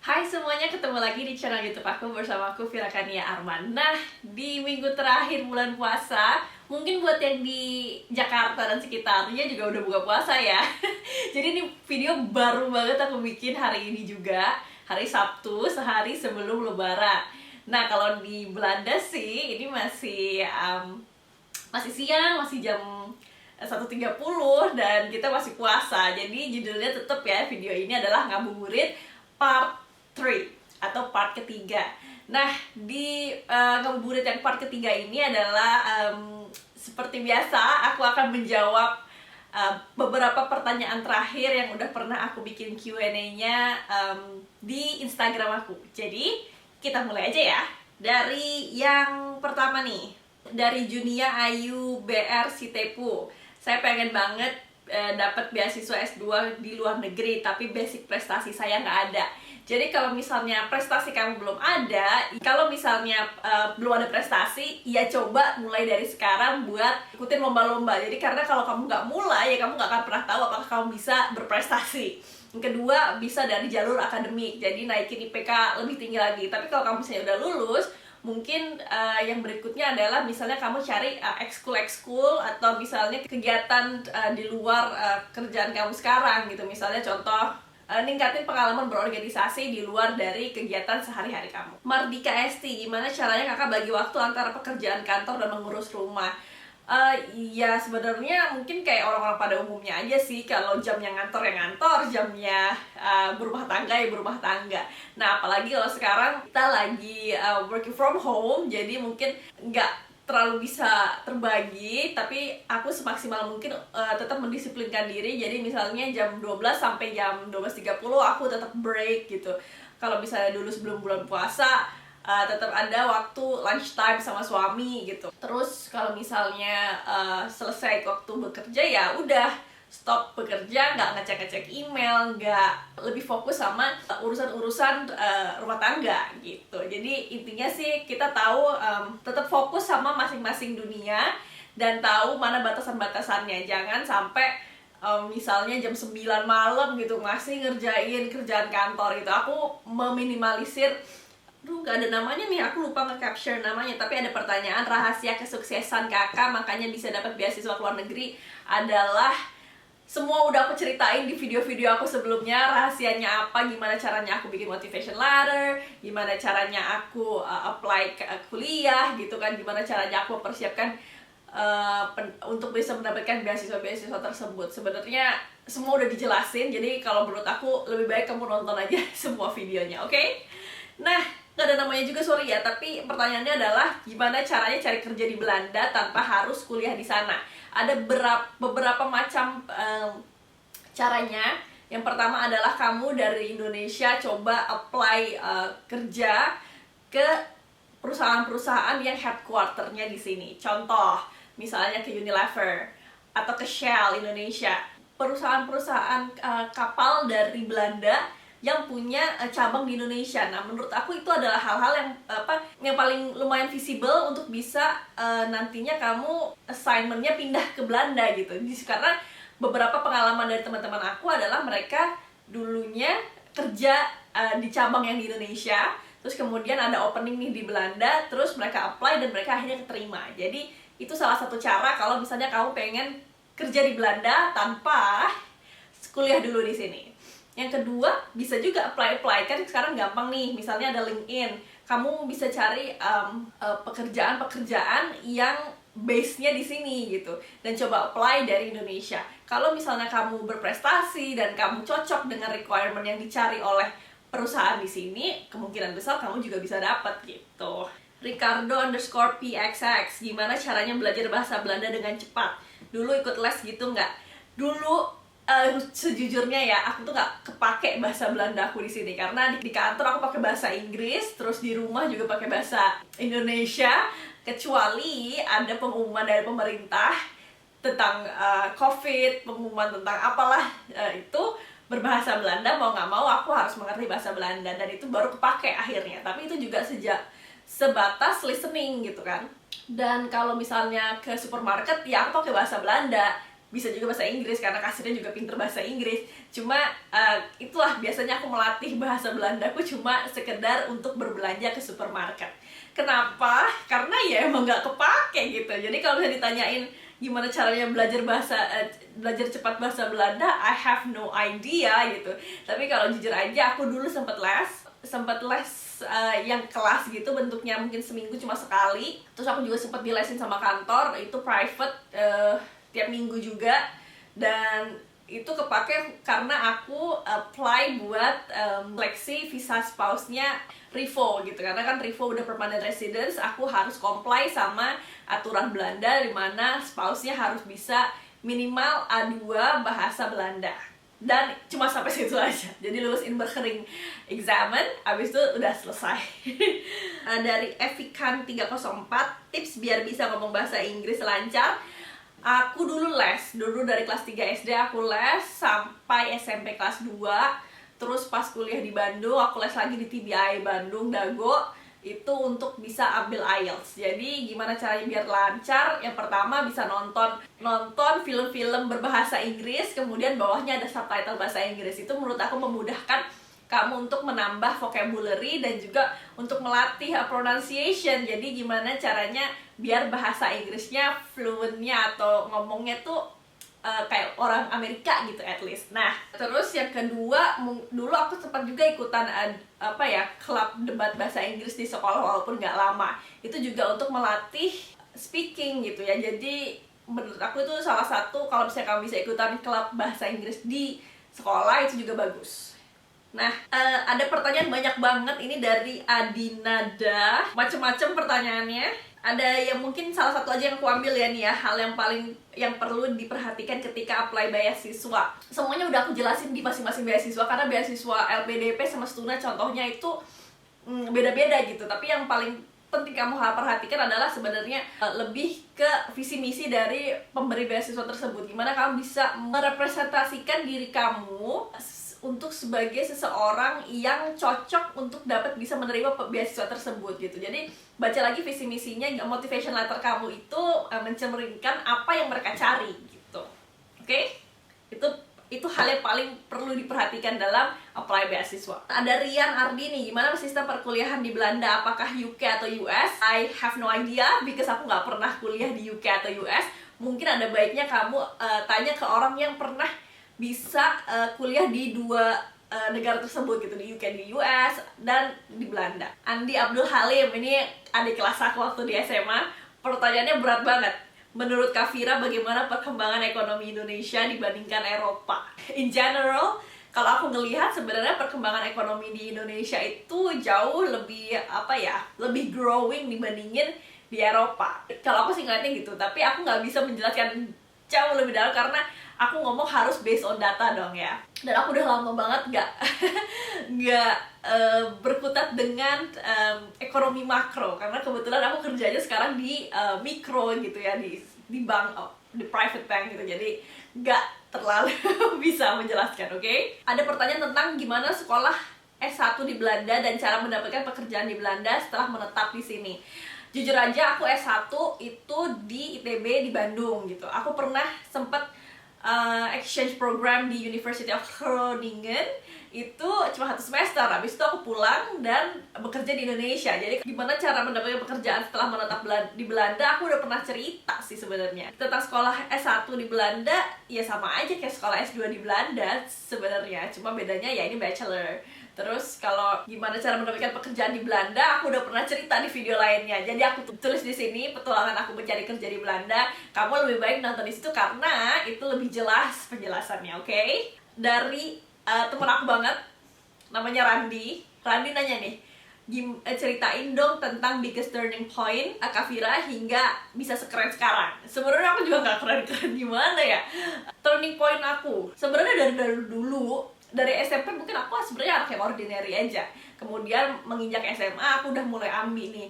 Hai semuanya, ketemu lagi di channel YouTube aku bersama aku Vira Kania Arman. Nah, di minggu terakhir bulan puasa, mungkin buat yang di Jakarta dan sekitarnya juga udah buka puasa ya. Jadi ini video baru banget aku bikin hari ini juga, hari Sabtu, sehari sebelum Lebaran. Nah, kalau di Belanda sih, ini masih siang, masih jam 1.30 dan kita masih puasa. Jadi judulnya tetap ya, video ini adalah ngabuburit part 3 atau part ketiga. Nah, di ngabuburit yang part ketiga ini adalah seperti biasa aku akan menjawab beberapa pertanyaan terakhir yang udah pernah aku bikin Q&A-nya di Instagram aku. Jadi kita mulai aja ya. Dari yang pertama nih, dari Junia Ayu BR Sitepu. Saya pengen banget dapat beasiswa S2 di luar negeri, tapi basic prestasi saya nggak ada. Jadi kalau misalnya prestasi kamu belum ada, kalau misalnya belum ada prestasi, ya coba mulai dari sekarang buat ikutin lomba-lomba. Jadi karena kalau kamu nggak mulai, ya kamu nggak akan pernah tahu apakah kamu bisa berprestasi. Yang kedua, bisa dari jalur akademik, jadi naikin IPK lebih tinggi lagi. Tapi kalau kamu misalnya udah lulus, mungkin yang berikutnya adalah misalnya kamu cari ekskul atau misalnya kegiatan di luar kerjaan kamu sekarang gitu. Misalnya contoh, ningkatin pengalaman berorganisasi di luar dari kegiatan sehari-hari kamu. Mardika Esti, gimana caranya kakak bagi waktu antara pekerjaan kantor dan mengurus rumah? Ya sebenarnya mungkin kayak orang-orang pada umumnya aja sih. Kalau jamnya ngantor ya ngantor, jamnya berumah tangga ya berumah tangga. Nah apalagi kalau sekarang kita lagi working from home, jadi mungkin nggak terlalu bisa terbagi, tapi aku semaksimal mungkin tetap mendisiplinkan diri. Jadi misalnya jam 12 sampai jam 12.30 aku tetap break gitu. Kalau misalnya dulu sebelum bulan puasa tetap ada waktu lunchtime sama suami gitu. Terus kalau misalnya selesai waktu bekerja ya udah stop bekerja, nggak ngecek-ngecek email, nggak lebih fokus sama urusan-urusan rumah tangga gitu. Jadi intinya sih kita tahu tetap fokus sama masing-masing dunia dan tahu mana batasan-batasannya. Jangan sampai misalnya jam 9 malam gitu masih ngerjain kerjaan kantor gitu. Aku meminimalisir. Gak ada namanya nih, aku lupa nge-capture namanya. Tapi ada pertanyaan, rahasia kesuksesan kakak makanya bisa dapat beasiswa ke luar negeri adalah semua udah aku ceritain di video-video aku sebelumnya. Rahasianya apa, gimana caranya aku bikin motivation letter, gimana caranya aku apply ke kuliah gitu kan, gimana caranya aku mempersiapkan untuk bisa mendapatkan beasiswa-beasiswa tersebut. Sebenarnya semua udah dijelasin, jadi kalau menurut aku lebih baik kamu nonton aja semua videonya, oke? Nah, gak ada namanya juga, sorry ya, tapi pertanyaannya adalah gimana caranya cari kerja di Belanda tanpa harus kuliah di sana. Ada beberapa macam caranya. Yang pertama adalah kamu dari Indonesia coba apply kerja ke perusahaan-perusahaan yang headquarternya di sini. Contoh, misalnya ke Unilever atau ke Shell Indonesia. Perusahaan-perusahaan kapal dari Belanda yang punya cabang di Indonesia. Nah, menurut aku itu adalah hal-hal yang paling lumayan visible untuk bisa nantinya kamu assignmentnya pindah ke Belanda gitu. Karena beberapa pengalaman dari teman-teman aku adalah mereka dulunya kerja di cabang yang di Indonesia, terus kemudian ada opening nih di Belanda, terus mereka apply dan mereka akhirnya keterima. Jadi itu salah satu cara kalau misalnya kamu pengen kerja di Belanda tanpa kuliah dulu di sini. Yang kedua, bisa juga apply kan sekarang gampang nih. Misalnya ada LinkedIn, kamu bisa cari pekerjaan-pekerjaan yang base-nya di sini gitu, dan coba apply dari Indonesia. Kalau misalnya kamu berprestasi dan kamu cocok dengan requirement yang dicari oleh perusahaan di sini, kemungkinan besar kamu juga bisa dapat gitu. Ricardo_PXX, gimana caranya belajar bahasa Belanda dengan cepat? Dulu ikut les gitu nggak? Dulu sejujurnya ya, aku tuh gak kepake bahasa Belanda aku di sini karena di kantor aku pakai bahasa Inggris, terus di rumah juga pakai bahasa Indonesia, kecuali ada pengumuman dari pemerintah tentang COVID, pengumuman tentang apalah itu berbahasa Belanda, mau nggak mau aku harus mengerti bahasa Belanda dan itu baru kepake akhirnya. Tapi itu juga sebatas listening gitu kan. Dan kalau misalnya ke supermarket ya aku pakai bahasa Belanda. bisa juga bahasa Inggris karena kasirnya juga pinter bahasa Inggris. Cuma itulah biasanya aku melatih bahasa Belandaku cuma sekedar untuk berbelanja ke supermarket. Kenapa? Karena ya emang nggak kepake gitu. Jadi kalau misalnya ditanyain gimana caranya belajar cepat bahasa Belanda, I have no idea gitu. Tapi kalau jujur aja aku dulu sempat les yang kelas gitu, bentuknya mungkin seminggu cuma sekali. Terus aku juga sempat dilesin sama kantor, itu private tiap minggu juga. Dan itu kepake karena aku apply buat seleksi visa spouse-nya Rivo gitu. Karena kan Rivo udah permanent residence, aku harus comply sama aturan Belanda di mana spouse-nya harus bisa minimal A2 bahasa Belanda. Dan cuma sampai situ aja. Jadi lulus Inburgering examen, abis itu udah selesai. Dari Evikan 304, tips biar bisa ngomong bahasa Inggris lancar. Aku dulu dari kelas 3 SD aku les sampai SMP kelas 2. Terus pas kuliah di Bandung, aku les lagi di TBI Bandung, Dago. Itu untuk bisa ambil IELTS. Jadi gimana caranya biar lancar? Yang pertama bisa nonton film-film berbahasa Inggris, kemudian bawahnya ada subtitle bahasa Inggris. Itu menurut aku memudahkan kamu untuk menambah vocabulary dan juga untuk melatih pronunciation. Jadi gimana caranya biar bahasa Inggrisnya fluentnya atau ngomongnya tuh kayak orang Amerika gitu at least. Nah, terus yang kedua, dulu aku sempat juga ikutan klub debat bahasa Inggris di sekolah walaupun nggak lama. Itu juga untuk melatih speaking gitu ya. Jadi menurut aku itu salah satu, kalau misalnya kamu bisa ikutan klub bahasa Inggris di sekolah itu juga bagus. Nah, ada pertanyaan banyak banget ini dari Adinada, macem-macem pertanyaannya. Ada yang mungkin salah satu aja yang aku ambil ya nih ya, hal yang perlu diperhatikan ketika apply beasiswa. Semuanya udah aku jelasin di masing-masing beasiswa, karena beasiswa LPDP sama Stuna contohnya itu beda-beda gitu. Tapi yang paling penting kamu harus perhatikan adalah sebenarnya lebih ke visi misi dari pemberi beasiswa tersebut. Gimana kamu bisa merepresentasikan diri kamu untuk sebagai seseorang yang cocok untuk dapat bisa menerima beasiswa tersebut gitu. Jadi baca lagi visi misinya, motivation letter kamu itu mencerminkan apa yang mereka cari gitu. Oke? Itu hal yang paling perlu diperhatikan dalam apply beasiswa. Ada Rian Ardini, gimana sistem perkuliahan di Belanda? Apakah UK atau US? I have no idea because aku nggak pernah kuliah di UK atau US. Mungkin ada baiknya kamu tanya ke orang yang pernah bisa kuliah di dua negara tersebut gitu, di UK, di US, dan di Belanda. Andi Abdul Halim, ini adik kelas aku waktu di SMA. Pertanyaannya berat banget. Menurut Kafira, bagaimana perkembangan ekonomi Indonesia dibandingkan Eropa? In general, kalau aku ngelihat sebenarnya perkembangan ekonomi di Indonesia itu jauh lebih lebih growing dibandingin di Eropa. Kalau aku sih ngeliatnya gitu, tapi aku nggak bisa menjelaskan jauh lebih dalam karena aku ngomong harus based on data dong ya. Dan aku udah lama banget nggak berkutat dengan ekonomi makro, karena kebetulan aku kerjanya sekarang di mikro gitu ya, di bank, di private bank gitu. Jadi nggak terlalu bisa menjelaskan, oke? Ada pertanyaan tentang gimana sekolah S1 di Belanda dan cara mendapatkan pekerjaan di Belanda setelah menetap di sini. Jujur aja aku S1 itu di ITB di Bandung gitu. Aku pernah sempet exchange program di University of Groningen, itu cuma 1 semester. Habis itu aku pulang dan bekerja di Indonesia. Jadi gimana cara mendapatkan pekerjaan setelah menetap di Belanda, aku udah pernah cerita sih sebenarnya tentang sekolah S1 di Belanda. Ya sama aja kayak sekolah S2 di Belanda sebenarnya, cuma bedanya ya ini bachelor. Terus kalau gimana cara mendapatkan pekerjaan di Belanda, aku udah pernah cerita di video lainnya. Jadi aku tulis di sini petualangan aku mencari kerja di Belanda. Kamu lebih baik nonton di situ karena itu lebih jelas penjelasannya, oke? Dari temen aku banget, namanya Randi. Randi nanya nih, ceritain dong tentang biggest turning point Kafira hingga bisa sekeren sekarang. Sebenarnya aku juga nggak keren-keren gimana ya. Turning point aku sebenarnya dari dulu. Dari SMP mungkin aku sebenarnya anak yang ordinary aja. Kemudian menginjak SMA aku udah mulai ambil nih.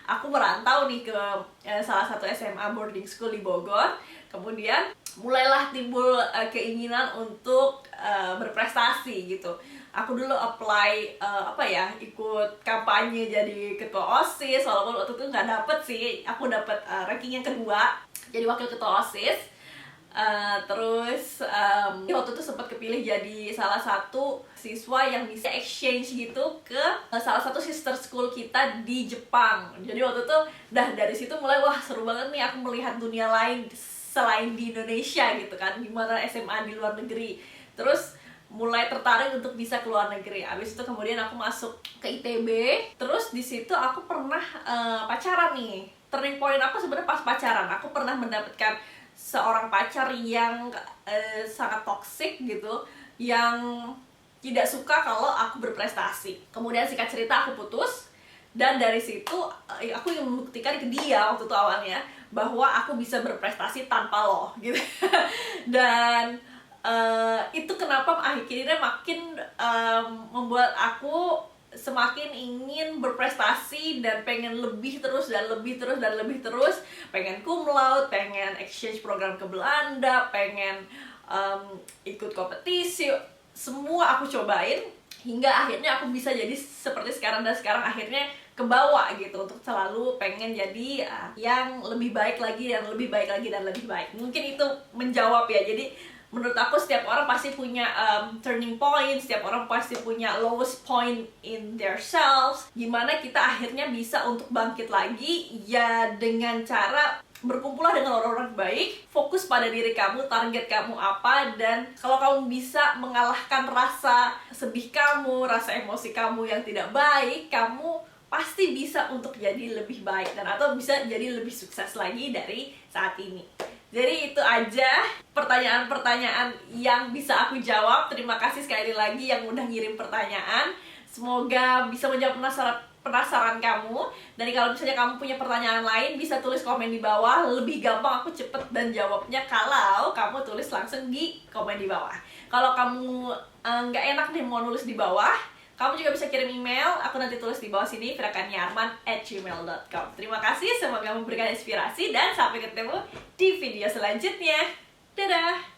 Aku merantau nih ke salah satu SMA boarding school di Bogor. Kemudian mulailah timbul keinginan untuk berprestasi gitu. Aku dulu apply ikut kampanye jadi ketua OSIS, walaupun waktu itu nggak dapet sih. Aku dapet ranking yang kedua jadi wakil ketua OSIS. Terus waktu itu sempat kepilih jadi salah satu siswa yang bisa exchange gitu ke salah satu sister school kita di Jepang. Jadi waktu itu dari situ mulai wah seru banget nih aku melihat dunia lain selain di Indonesia gitu kan, gimana SMA di luar negeri. Terus mulai tertarik untuk bisa ke luar negeri. Abis itu kemudian aku masuk ke ITB. Terus di situ aku pernah pacaran nih. Turning point aku sebenarnya pas pacaran. Aku pernah mendapatkan seorang pacar yang sangat toksik gitu, yang tidak suka kalau aku berprestasi. Kemudian singkat cerita aku putus, dan dari situ aku ingin membuktikan ke dia waktu itu awalnya bahwa aku bisa berprestasi tanpa lo gitu. Dan itu kenapa akhirnya makin membuat aku semakin ingin berprestasi dan pengen lebih terus dan lebih terus dan lebih terus. Pengen cum laude, pengen exchange program ke Belanda, pengen ikut kompetisi, semua aku cobain hingga akhirnya aku bisa jadi seperti sekarang. Dan sekarang akhirnya kebawa gitu untuk selalu pengen jadi yang lebih baik lagi dan lebih baik lagi dan lebih baik. Mungkin itu menjawab ya. Jadi menurut aku setiap orang pasti punya turning point, setiap orang pasti punya lowest point in their selves. Gimana kita akhirnya bisa untuk bangkit lagi ya dengan cara berkumpullah dengan orang-orang baik, fokus pada diri kamu, target kamu apa, dan kalau kamu bisa mengalahkan rasa sedih kamu, rasa emosi kamu yang tidak baik, kamu pasti bisa untuk jadi lebih baik dan atau bisa jadi lebih sukses lagi dari saat ini. Jadi itu aja pertanyaan-pertanyaan yang bisa aku jawab. Terima kasih sekali lagi yang udah ngirim pertanyaan. Semoga bisa menjawab penasaran kamu. Dan kalau misalnya kamu punya pertanyaan lain, bisa tulis komen di bawah. Lebih gampang aku cepet dan jawabnya kalau kamu tulis langsung di komen di bawah. Kalau kamu nggak enak nih mau nulis di bawah, kamu juga bisa kirim email, aku nanti tulis di bawah sini, firakanyarman@gmail.com. Terima kasih, semoga memberikan inspirasi dan sampai ketemu di video selanjutnya. Dadah!